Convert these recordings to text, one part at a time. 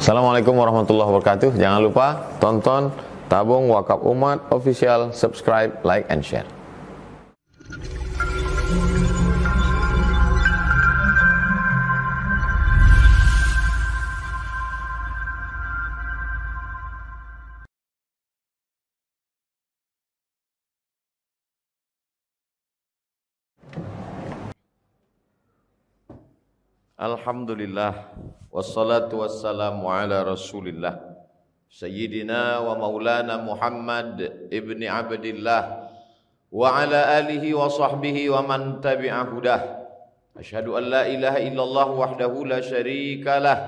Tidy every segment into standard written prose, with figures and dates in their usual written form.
Assalamualaikum warahmatullahi wabarakatuh. Jangan lupa tonton Tabung Wakaf Umat Official, subscribe, like, and share. Alhamdulillah, wassalatu wassalamu ala rasulillah Sayyidina wa maulana Muhammad ibni Abdillah wa ala alihi wa sahbihi wa man tabi'a hudah. Ashhadu an la ilaha illallah wahdahu la syarika lah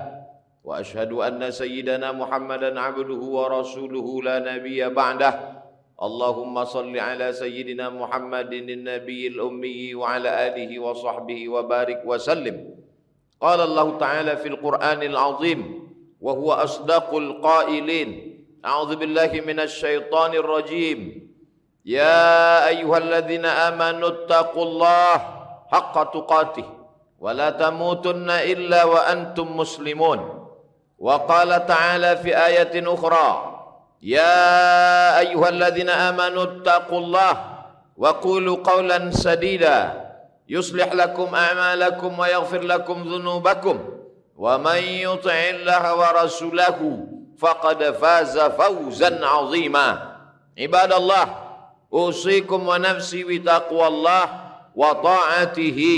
wa ashhadu anna sayyidana Muhammadan abduhu wa rasuluhu la nabiyya ba'dah. Allahumma salli ala sayyidina Muhammadin nabiyil ummi wa ala alihi wa sahbihi wa barik wa sallim. Qala Allah Ta'ala fil Qur'anil Azim wa huwa asdaqul qailin. A'udzu billahi minasy syaithanir rajim. Ya ayyuhalladzina amanu taqullaha haqqa tuqatih wa la tamutunna illa wa antum muslimun. Wa qala ta'ala fi ayatin ukhra. Ya ayyuhalladzina amanu taqullaha wa qulu qawlan sadida yuslih lakum a'malakum wa yaghfir lakum dhunubakum wa man yuti'illaha wa rasulahu faqad faza fawzan 'azima. Ibadallah, usikum wa nafsi bi taqwallah wa ta'atihi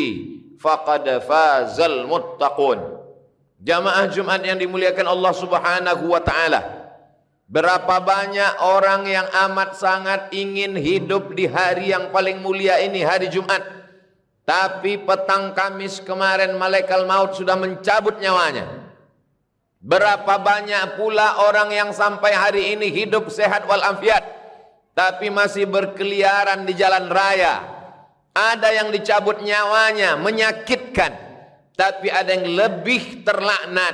faqad fazal muttaqun. Jamaah Jumat yang dimuliakan Allah Subhanahu wa taala, berapa banyak orang yang amat sangat ingin hidup di hari yang paling mulia ini, hari Jumat. Tapi petang Kamis kemarin malaikat maut sudah mencabut nyawanya. Berapa banyak pula orang yang sampai hari ini hidup sehat walafiat, tapi masih berkeliaran di jalan raya. Ada yang dicabut nyawanya, menyakitkan. Tapi ada yang lebih terlaknat,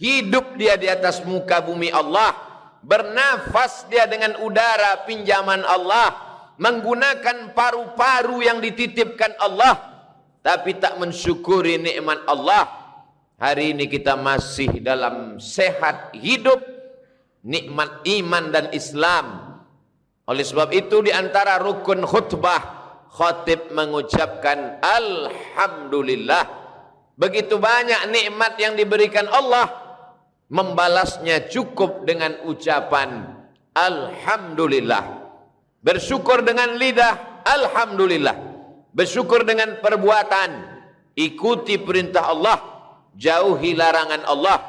hidup dia di atas muka bumi Allah, bernafas dia dengan udara pinjaman Allah, menggunakan paru-paru yang dititipkan Allah, tapi tak mensyukuri nikmat Allah. Hari ini kita masih dalam sehat hidup, nikmat iman dan Islam. Oleh sebab itu di antara rukun khutbah, khatib mengucapkan Alhamdulillah. Begitu banyak nikmat yang diberikan Allah, membalasnya cukup dengan ucapan Alhamdulillah. Bersyukur dengan lidah, Alhamdulillah. Bersyukur dengan perbuatan, ikuti perintah Allah, jauhi larangan Allah.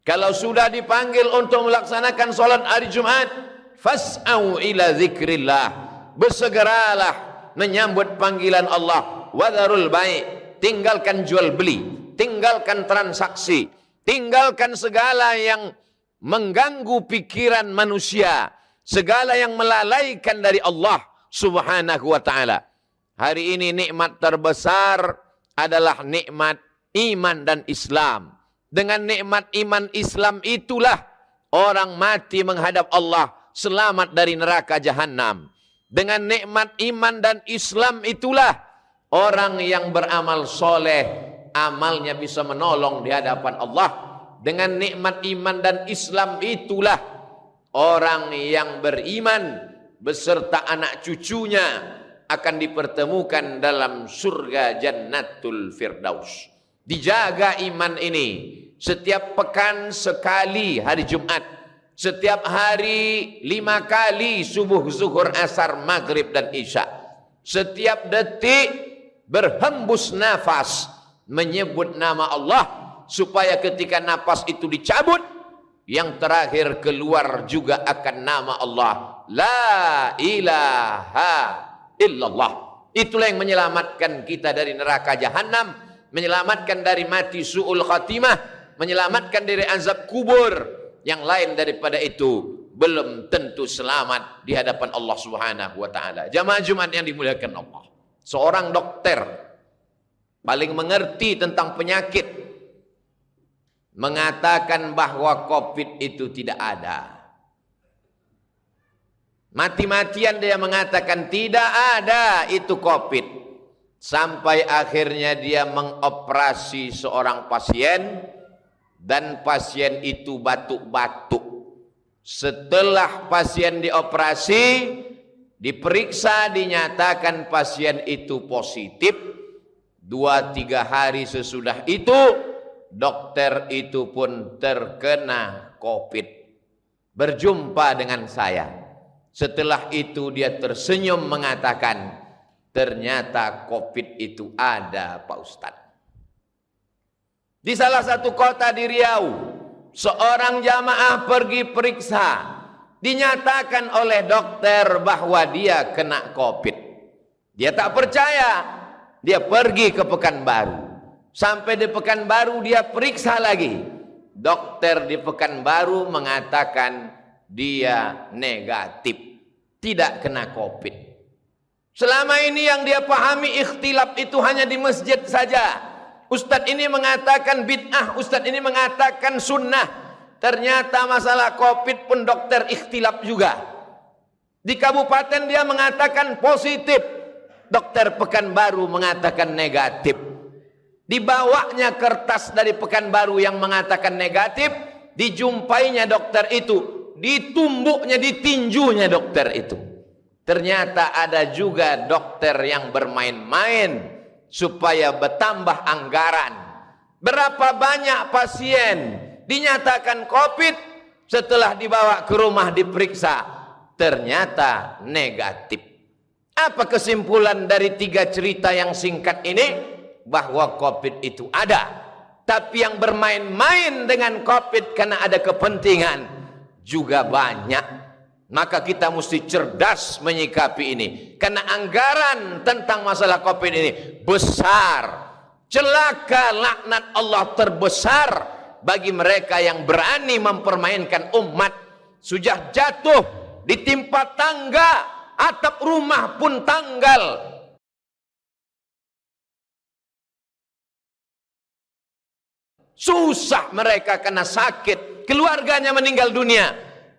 Kalau sudah dipanggil untuk melaksanakan solat hari Jumat, fas'au ila zikrillah, bersegeralah menyambut panggilan Allah. Wadharul bai', tinggalkan jual beli, tinggalkan transaksi, tinggalkan segala yang mengganggu pikiran manusia, segala yang melalaikan dari Allah Subhanahu wa ta'ala. Hari ini nikmat terbesar adalah nikmat iman dan Islam. Dengan nikmat iman Islam itulah orang mati menghadap Allah selamat dari neraka jahanam. Dengan nikmat iman dan Islam itulah orang yang beramal soleh, amalnya bisa menolong di hadapan Allah. Dengan nikmat iman dan Islam itulah orang yang beriman beserta anak cucunya akan dipertemukan dalam surga Jannatul Firdaus. Dijaga iman ini. Setiap pekan sekali hari Jumat, setiap hari 5 kali subuh, zuhur, asar, maghrib, dan isya. Setiap detik berhembus nafas menyebut nama Allah, supaya ketika nafas itu dicabut, yang terakhir keluar juga akan nama Allah, la ilaha illallah. Itulah yang menyelamatkan kita dari neraka jahanam, menyelamatkan dari mati su'ul khatimah, menyelamatkan dari azab kubur. Yang lain daripada itu belum tentu selamat di hadapan Allah Subhanahu wa taala. Jamaah Jumat yang dimuliakan Allah, seorang dokter paling mengerti tentang penyakit mengatakan bahwa COVID itu tidak ada. Mati-matian dia mengatakan tidak ada itu COVID. Sampai akhirnya dia mengoperasi seorang pasien dan pasien itu batuk-batuk. Setelah pasien dioperasi, diperiksa, dinyatakan pasien itu positif. 2-3 hari sesudah itu, dokter itu pun terkena COVID. Berjumpa dengan saya. Setelah itu dia tersenyum mengatakan, ternyata COVID itu ada, Pak Ustadz. Di salah satu kota di Riau, seorang jamaah pergi periksa, dinyatakan oleh dokter bahwa dia kena COVID. Dia tak percaya, dia pergi ke Pekanbaru. Sampai di Pekanbaru dia periksa lagi. Dokter di Pekanbaru mengatakan dia negatif, tidak kena COVID. Selama ini yang dia pahami ikhtilaf itu hanya di masjid saja. Ustadz ini mengatakan bid'ah, ustadz ini mengatakan sunnah. Ternyata masalah COVID pun dokter ikhtilaf juga. Di kabupaten dia mengatakan positif, dokter Pekanbaru mengatakan negatif. Dibawanya kertas dari Pekanbaru yang mengatakan negatif, dijumpainya dokter itu, ditumbuknya, ditinjunya dokter itu. Ternyata ada juga dokter yang bermain-main supaya bertambah anggaran. Berapa banyak pasien dinyatakan COVID, setelah dibawa ke rumah diperiksa, ternyata negatif. Apa kesimpulan dari 3 cerita yang singkat ini? Bahwa COVID itu ada. Tapi yang bermain-main dengan COVID karena ada kepentingan juga banyak. Maka kita mesti cerdas menyikapi ini. Karena anggaran tentang masalah COVID ini besar. Celaka, laknat Allah terbesar bagi mereka yang berani mempermainkan umat. Sudah jatuh, ditimpa tangga, atap rumah pun tanggal. Susah mereka kena sakit, keluarganya meninggal dunia.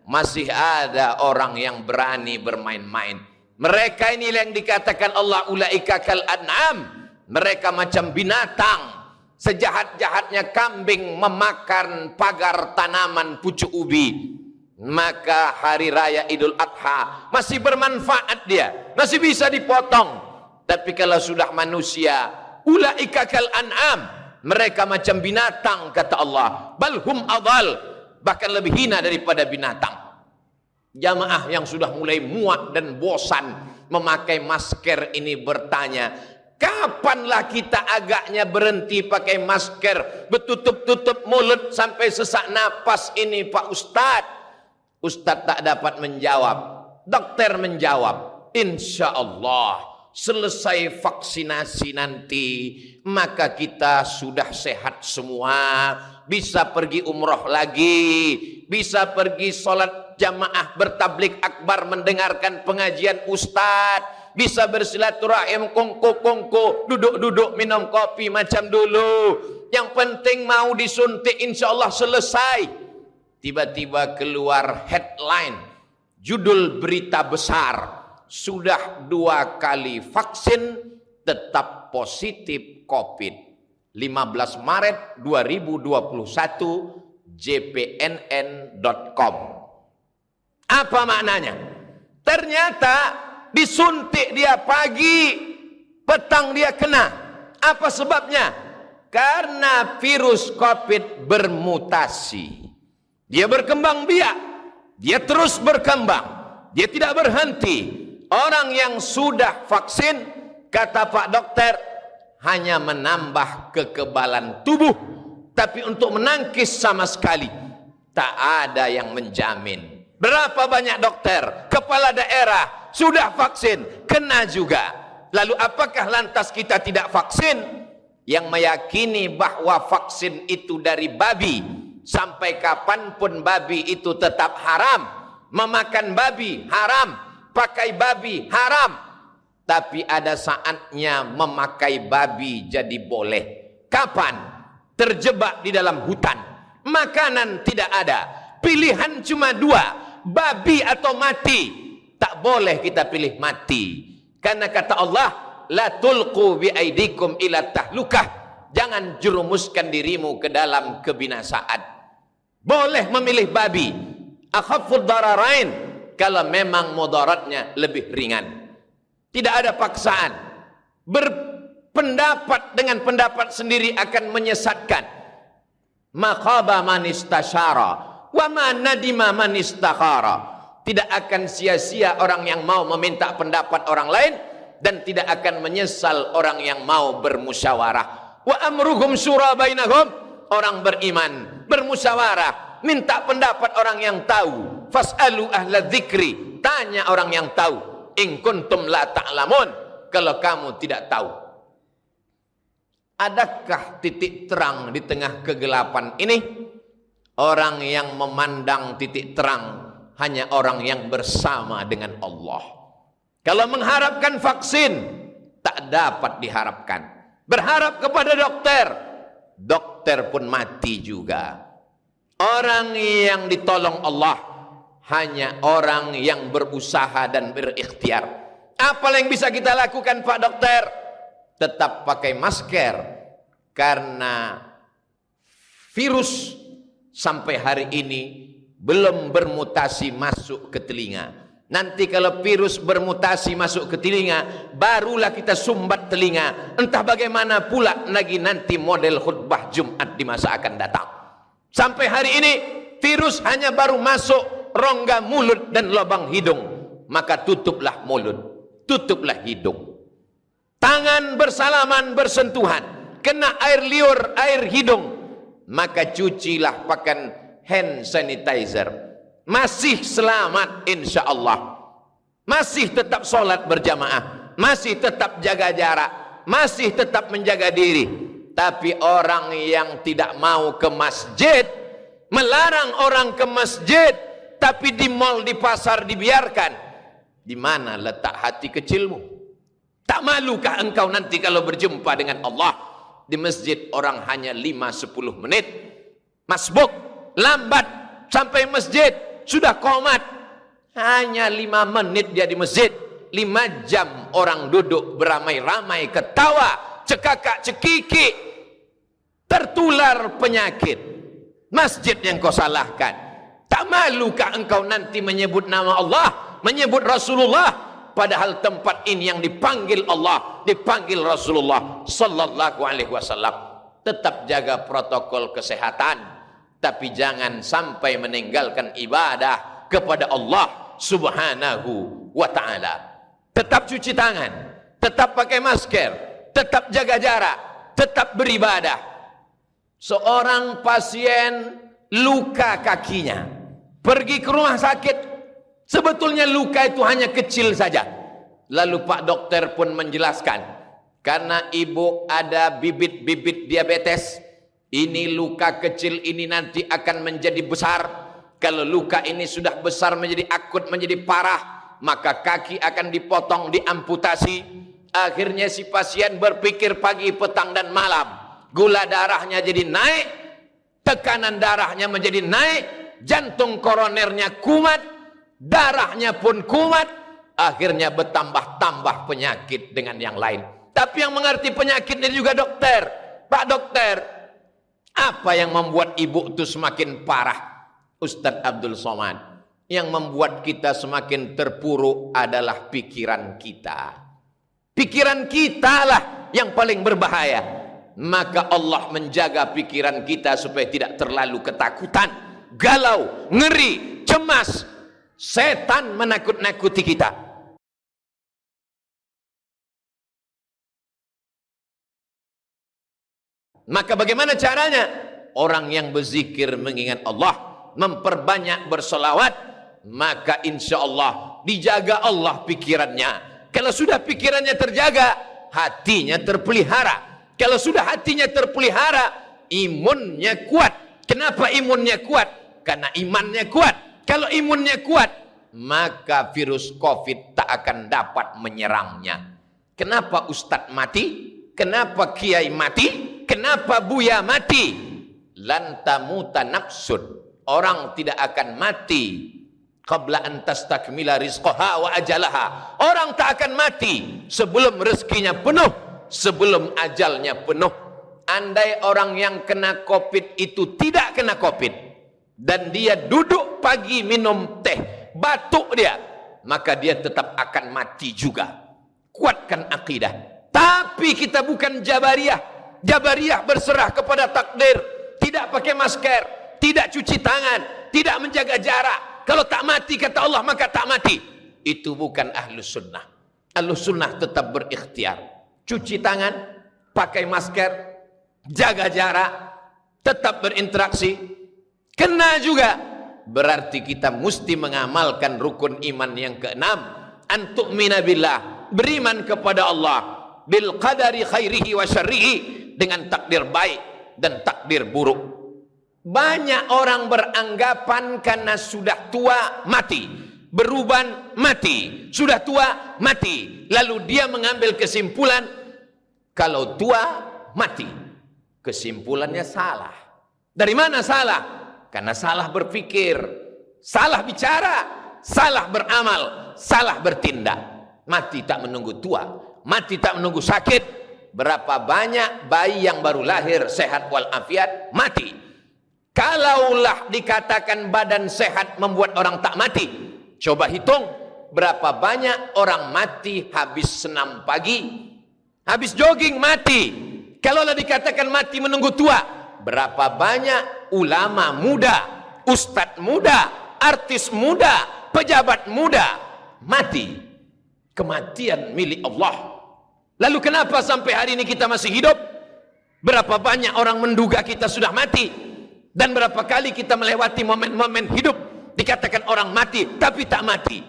Masih ada orang yang berani bermain-main. Mereka ini yang dikatakan Allah, ulaika kal an'am. Mereka macam binatang. Sejahat-jahatnya kambing memakan pagar tanaman pucuk ubi. Maka hari raya Idul Adha masih bermanfaat dia, masih bisa dipotong. Tapi kalau sudah manusia, ulaika kal an'am. Mereka macam binatang, kata Allah. Balhum adal, bahkan lebih hina daripada binatang. Jamaah yang sudah mulai muak dan bosan memakai masker ini bertanya, kapanlah kita agaknya berhenti pakai masker, bertutup-tutup mulut sampai sesak napas ini Pak Ustadz? Ustadz tak dapat menjawab. Dokter menjawab, insya Allah selesai vaksinasi nanti, maka kita sudah sehat semua, bisa pergi umroh lagi, bisa pergi sholat jamaah bertablik akbar mendengarkan pengajian ustadz, bisa bersilaturahim kongko-kongko, duduk-duduk minum kopi macam dulu. Yang penting mau disuntik insya Allah selesai. Tiba-tiba keluar headline, judul berita besar, sudah 2 kali vaksin tetap positif COVID. 15 Maret 2021 jpnn.com. Apa maknanya? Ternyata disuntik dia pagi, petang dia kena. Apa sebabnya? Karena virus COVID bermutasi. Dia berkembang biak, dia terus berkembang, dia tidak berhenti. Orang yang sudah vaksin, kata Pak Dokter, hanya menambah kekebalan tubuh, tapi untuk menangkis sama sekali tak ada yang menjamin. Berapa banyak dokter, kepala daerah sudah vaksin, kena juga. Lalu apakah lantas kita tidak vaksin? Yang meyakini bahwa vaksin itu dari babi, sampai kapanpun babi itu tetap haram. Memakan babi haram, pakai babi haram. Tapi ada saatnya memakai babi jadi boleh. Kapan? Terjebak di dalam hutan, makanan tidak ada, pilihan cuma 2, babi atau mati. Tak boleh kita pilih mati, karena kata Allah, la tulqu bi aidikum ila tahlukah, Jangan jerumuskan dirimu ke dalam kebinasaan. Boleh memilih babi, akhaffud dararain, kalau memang mudaratnya lebih ringan. Tidak ada paksaan. Berpendapat dengan pendapat sendiri akan menyesatkan. Maqaba man istasyara wa ma nadima man istakhara. Tidak akan sia-sia orang yang mau meminta pendapat orang lain, dan tidak akan menyesal orang yang mau bermusyawarah. Wa amruhum syura bainahum. Orang beriman bermusyawarah, minta pendapat orang yang tahu. Fas'alu ahla dzikri, tanya orang yang tahu. In kuntum la ta'lamun, kalau kamu tidak tahu. Adakah titik terang di tengah kegelapan ini? Orang yang memandang titik terang hanya orang yang bersama dengan Allah. Kalau mengharapkan vaksin, tak dapat diharapkan. Berharap kepada dokter, dokter pun mati juga. Orang yang ditolong Allah hanya orang yang berusaha dan berikhtiar. Apa yang bisa kita lakukan, Pak Dokter? Tetap pakai masker, karena virus sampai hari ini belum bermutasi masuk ke telinga. Nanti kalau virus bermutasi masuk ke telinga, barulah kita sumbat telinga. Entah bagaimana pula lagi nanti model khutbah Jumat di masa akan datang. Sampai hari ini virus hanya baru masuk rongga mulut dan lubang hidung. Maka tutuplah mulut, tutuplah hidung. Tangan bersalaman bersentuhan, kena air liur, air hidung, maka cucilah pakai hand sanitizer. Masih selamat insya Allah. Masih tetap sholat berjamaah, masih tetap jaga jarak, masih tetap menjaga diri. Tapi orang yang tidak mau ke masjid, melarang orang ke masjid, tapi di mal, di pasar dibiarkan. Di mana letak hati kecilmu? Tak malukah engkau nanti kalau berjumpa dengan Allah? Di masjid orang hanya 5-10 menit. Masbuk, lambat sampai masjid, sudah qomat. Hanya 5 menit dia di masjid. 5 jam orang duduk beramai-ramai, ketawa, cekakak cekiki, tertular penyakit. Masjid yang kau salahkan. Tak malukah engkau nanti menyebut nama Allah, menyebut Rasulullah, padahal tempat ini yang dipanggil Allah, dipanggil Rasulullah sallallahu alaihi wasallam. Tetap jaga protokol kesehatan, tapi jangan sampai meninggalkan ibadah kepada Allah subhanahu wa ta'ala. Tetap cuci tangan, tetap pakai masker, tetap jaga jarak, tetap beribadah. Seorang pasien luka kakinya, pergi ke rumah sakit, sebetulnya luka itu hanya kecil saja. Lalu Pak Dokter pun menjelaskan, karena ibu ada bibit-bibit diabetes, ini luka kecil ini nanti akan menjadi besar. Kalau luka ini sudah besar menjadi akut, menjadi parah, maka kaki akan dipotong, diamputasi. Akhirnya si pasien berpikir pagi, petang dan malam. Gula darahnya jadi naik, tekanan darahnya menjadi naik, jantung koronernya kumat, darahnya pun kumat. Akhirnya bertambah-tambah penyakit dengan yang lain. Tapi yang mengerti penyakit ini juga dokter. Pak Dokter, apa yang membuat ibu itu semakin parah? Ustadz Abdul Somad, yang membuat kita semakin terpuruk adalah pikiran kita. Pikiran kita lah yang paling berbahaya. Maka Allah menjaga pikiran kita supaya tidak terlalu ketakutan, galau, ngeri, cemas. Setan menakut-nakuti kita. Maka bagaimana caranya? Orang yang berzikir mengingat Allah, memperbanyak bersolawat, maka insya Allah dijaga Allah pikirannya. Kalau sudah pikirannya terjaga, hatinya terpelihara. Kalau sudah hatinya terpelihara, imunnya kuat. Kenapa imunnya kuat? Karena imannya kuat. Kalau imunnya kuat, maka virus COVID tak akan dapat menyerangnya. Kenapa Ustadz mati? Kenapa Kiai mati? Kenapa Buya mati? Lantamuta nafsun. Orang tidak akan mati qabla an tastakmila rizqaha wa ajalaha. Orang tak akan mati sebelum rezekinya penuh, sebelum ajalnya penuh. andai orang yang kena COVID itu tidak kena COVID, dan dia duduk pagi minum teh, batuk dia, maka dia tetap akan mati juga. Kuatkan akidah. Tapi kita bukan Jabariyah. Jabariyah berserah kepada takdir, tidak pakai masker, tidak cuci tangan, tidak menjaga jarak. Kalau tak mati kata Allah maka tak mati. Itu bukan Ahlus Sunnah. Ahlus Sunnah tetap berikhtiar, cuci tangan, pakai masker, jaga jarak, tetap berinteraksi. Kena juga, berarti kita mesti mengamalkan rukun iman yang keenam, antu'mina billah, beriman kepada Allah, bil qadari khairihi wa syarrihi, dengan takdir baik dan takdir buruk. Banyak orang beranggapan karena sudah tua mati, beruban mati, sudah tua mati, lalu dia mengambil kesimpulan kalau tua mati. Kesimpulannya salah. Dari mana salah? Karena salah berpikir, salah bicara, salah beramal, salah bertindak. Mati tak menunggu tua, mati tak menunggu sakit. Berapa banyak bayi yang baru lahir sehat walafiat mati. Kalaulah dikatakan badan sehat membuat orang tak mati, coba hitung berapa banyak orang mati habis senam pagi, habis jogging mati. Kalaulah dikatakan mati menunggu tua, berapa banyak ulama muda, ustadz muda, artis muda, pejabat muda mati. Kematian milik Allah. Lalu kenapa sampai hari ini kita masih hidup? Berapa banyak orang menduga kita sudah mati, dan berapa kali kita melewati momen-momen hidup dikatakan orang mati tapi tak mati.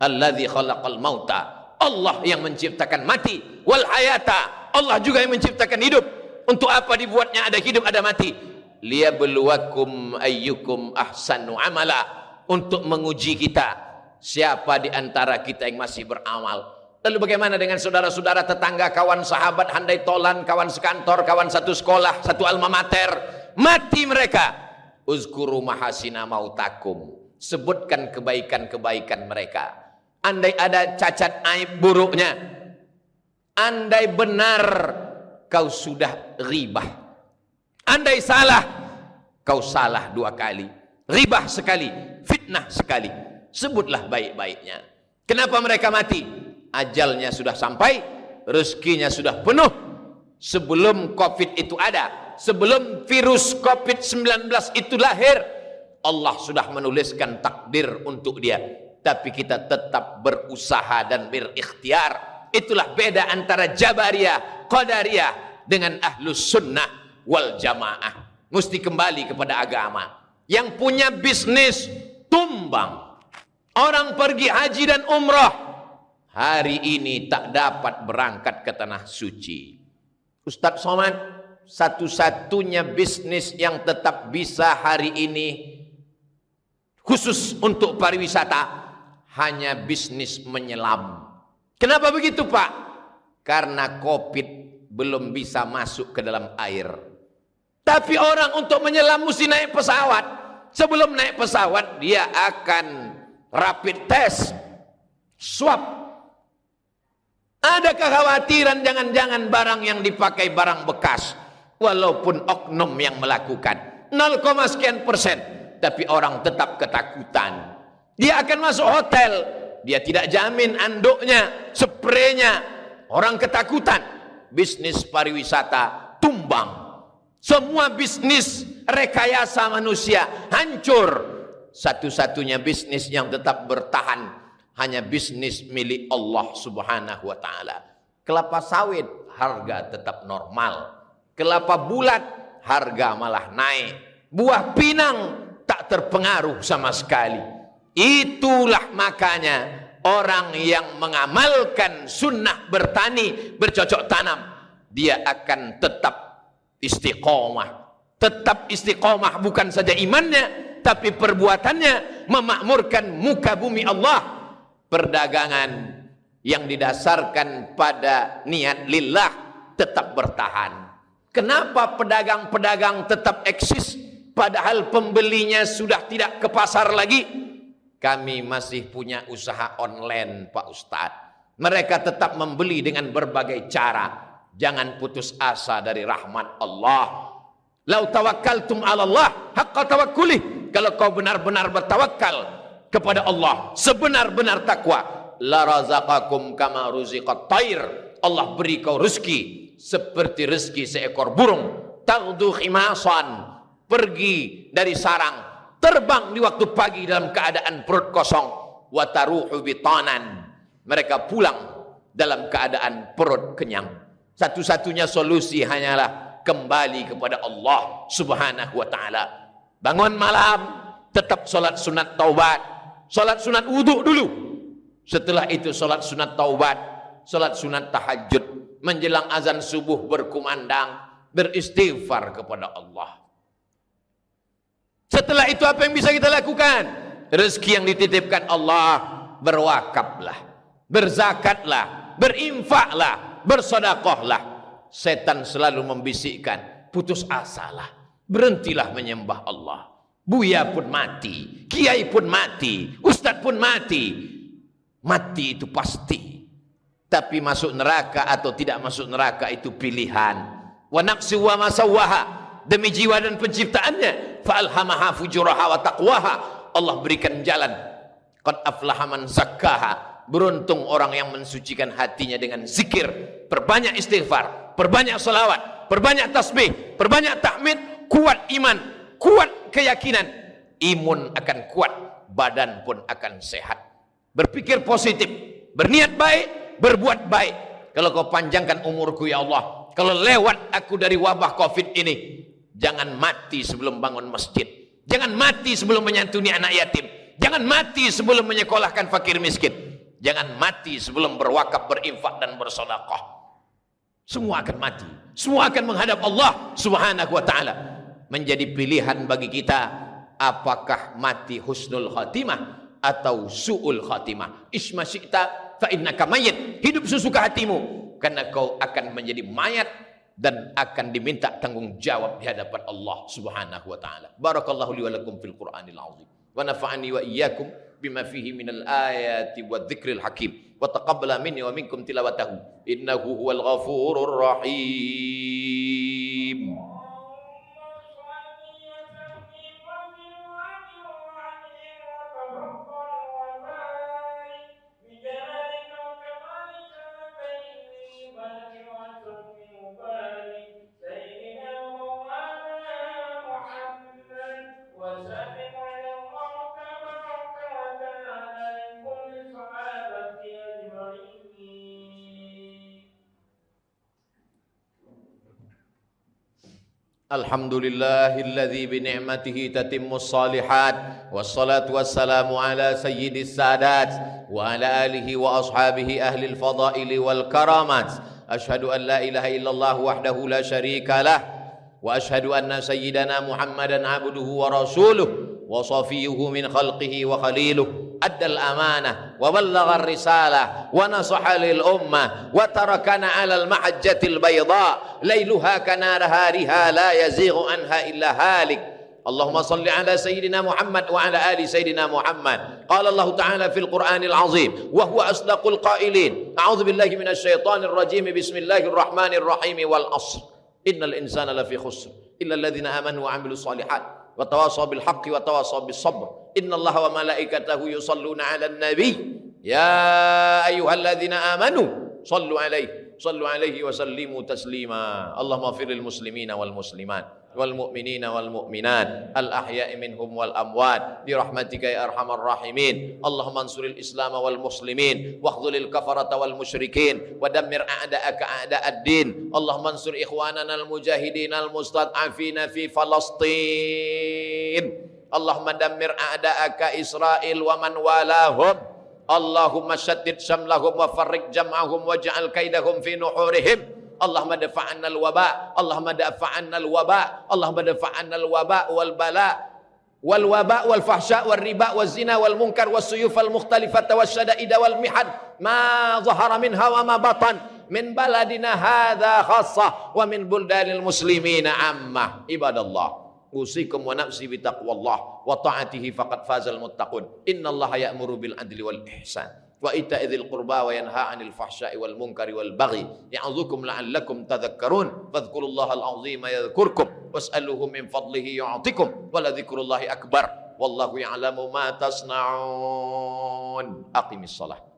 Alladzi khalaqal mauta, Allah yang menciptakan mati, wal hayata, Allah juga yang menciptakan hidup. Untuk apa dibuatnya ada hidup ada mati? Liyabluwakum ayyukum ahsanu amala, untuk menguji kita, siapa di antara kita yang masih beramal. Lalu bagaimana dengan saudara-saudara, tetangga, kawan, sahabat, handai tolan, kawan sekantor, kawan satu sekolah, satu alma mater, mati mereka. Uzkuru mahasina mautakum, sebutkan kebaikan-kebaikan mereka. Andai ada cacat aib buruknya, andai benar kau sudah ribah, andai salah kau salah 2 kali, ribah sekali, fitnah sekali, sebutlah baik-baiknya. Kenapa mereka mati? Ajalnya sudah sampai, rezekinya sudah penuh. Sebelum COVID itu ada, sebelum virus COVID-19 itu lahir, Allah sudah menuliskan takdir untuk dia. Tapi kita tetap berusaha dan berikhtiar. Itulah beda antara Jabariyah, Qadariyah dengan Ahlus Sunnah wal Jamaah. Mesti kembali kepada agama. Yang punya bisnis tumbang. Orang pergi haji dan umrah, hari ini tak dapat berangkat ke tanah suci. Ustadz Somad, satu-satunya bisnis yang tetap bisa hari ini khusus untuk pariwisata hanya bisnis menyelam. Kenapa begitu Pak? Karena COVID belum bisa masuk ke dalam air. Tapi orang untuk menyelam mesti naik pesawat. Sebelum naik pesawat dia akan rapid test, swab. Ada kekhawatiran jangan-jangan barang yang dipakai barang bekas, walaupun oknum yang melakukan 0, sekian persen, tapi orang tetap ketakutan. Dia akan masuk hotel, dia tidak jamin anduknya, spraynya, orang ketakutan. Bisnis pariwisata tumbang, semua bisnis rekayasa manusia hancur. Satu-satunya bisnis yang tetap bertahan hanya bisnis milik Allah subhanahu wa ta'ala. Kelapa sawit harga tetap normal, kelapa bulat harga malah naik, buah pinang tak terpengaruh sama sekali. Itulah makanya orang yang mengamalkan sunnah bertani, bercocok tanam, dia akan tetap istiqomah. Tetap istiqomah bukan saja imannya, tapi perbuatannya memakmurkan muka bumi Allah. Perdagangan yang didasarkan pada niat lillah tetap bertahan. Kenapa pedagang-pedagang tetap eksis padahal pembelinya sudah tidak ke pasar lagi? Kami masih punya usaha online Pak Ustadz. Mereka tetap membeli dengan berbagai cara. Jangan putus asa dari rahmat Allah. Lau tawakkaltum 'ala Allah haqqa tawakkuli. Kalau kau benar-benar bertawakal kepada Allah sebenar-benar takwa, la razaqakum kama ruziqat thair. Allah beri kau rezeki seperti rezeki seekor burung. Taghdu khimasan, pergi dari sarang, terbang di waktu pagi dalam keadaan perut kosong. Wa taruhu bitanan, mereka pulang dalam keadaan perut kenyang. Satu-satunya solusi hanyalah kembali kepada Allah Subhanahu wa ta'ala. Bangun malam, tetap solat sunat taubat, solat sunat wudhu dulu. Setelah itu solat sunat taubat, solat sunat tahajud. Menjelang azan subuh berkumandang, beristighfar kepada Allah. Setelah itu apa yang bisa kita lakukan? Rezeki yang dititipkan Allah, berwakaflah, berzakatlah, berinfaklah, bersedekahlah. Setan selalu membisikkan, putus asalah, berhentilah menyembah Allah. Buya pun mati, kiai pun mati, ustadz pun mati. Mati itu pasti. Tapi masuk neraka atau tidak masuk neraka itu pilihan. Wa nafsi wa ma sawwaha, demi jiwa dan penciptaannya. Fa alhamaha fujuraha wa taqwaha. Allah berikan jalan. Qad aflaha man zakkaha. Beruntung orang yang mensucikan hatinya dengan zikir, perbanyak istighfar, perbanyak salawat, perbanyak tasbih, perbanyak tahmid, kuat iman, kuat keyakinan. Imun akan kuat, badan pun akan sehat. Berpikir positif, berniat baik, berbuat baik. Kalau kau panjangkan umurku ya Allah, kalau lewat aku dari wabah Covid ini, jangan mati sebelum bangun masjid, jangan mati sebelum menyantuni anak yatim, jangan mati sebelum menyekolahkan fakir miskin. Jangan mati sebelum berwakaf, berinfak dan bersedekah. Semua akan mati. Semua akan menghadap Allah Subhanahu wa ta'ala. Menjadi pilihan bagi kita, apakah mati husnul khatimah atau su'ul khatimah. Isma syi'ta fa innaka mayyit. Hidup sesuka hatimu, karena kau akan menjadi mayat dan akan diminta tanggung jawab di hadapan Allah Subhanahu wa ta'ala. Barakallahu li wa lakum fil Qur'anil azim. Wa nafa'ani wa iyyakum bima fihi minal ayati wa dzikril hakim. Wa taqabbala minni wa minkum tilawatahu. Innahu huwal ghafurur rahim. Alhamdulillahilladzi bini'matihi tatimmus salihat. Wassalatu wassalamu ala sayyidis sadat wa ala alihi wa ashabihi ahlil fadaili wal karamat. Ashhadu an la ilaha illallah wahdahu la syarika lah, wa ashhadu anna sayyidana Muhammadan abduhu wa rasuluh wa safiyuhu min khalqihi wa khaliluh. Addal amanah wa ballagha risalah wa nasaha lil ummah wa tarakana alal mahajjatil bayda lailuha kanahariha la yazighu anha illa halik. Allahumma salli ala sayyidina Muhammad wa ala ali sayyidina Muhammad. Qala Allah ta'ala fil Qur'anil azim wa huwa asdaqul qailin. A'udzu billahi minasy syaithanir rajim. Bismillahirrahmanirrahim. Wal 'ashr innal insana lafi khusr illa alladhina amanu wa 'amilus shalihat wa tawasaw bil haqqi wa tawasaw bis sabr. Innallaha wa malaikatahu yusalluna 'alan nabiy ya ayyuhalladzina amanu sallu alaihi wa sallimu taslima. Allahumma ighfir lil muslimina wal muslimat wal mu'minina wal mu'minat al ahya'i minhum wal amwat bi rahmatika ya arhamar rahimin. Allahumma ansuril islam wal muslimin wa khudhulil kafarata wal musyrikin wa dammir a'da'aka a'da'ad din. Allahumma ansur ikhwanana al mujahidin al mustad'afina fi Falastin. Allahumma dammir a'da'aka Israel wa man walahum. Allahumma syaddid syamlahum wa farriq jam'ahum waj'al kaidahum fi nuhurihim. Allahumma dafa'anna al-waba, Allahumma dafa'anna al-waba, Allahumma dafa'anna al-waba wal bala wal waba wal fahsya wal riba wal zina wal munkar was suyuf al mukhtalifata was syada'ida wal mihad ma zahara minha wa ma batan min baladina hadha khassah wa min buldanil muslimina ammah. Ibadallah, usikum wa nafsi bitaqwallah wa ta'atihi faqad fazal muttaqun. Innallaha ya'muru bil adli wal ihsan wa ita'idil qurba wa yanha 'anil fahsya'i wal munkari wal baghi ya'udzukum la'allakum tadhakkarun fadhkurullahal 'azima yadhkurkum was'aluhu min fadlihi yu'tikum wa la dzikrullahi akbar wallahu ya'lamu ma tasna'un. Aqimis shalah.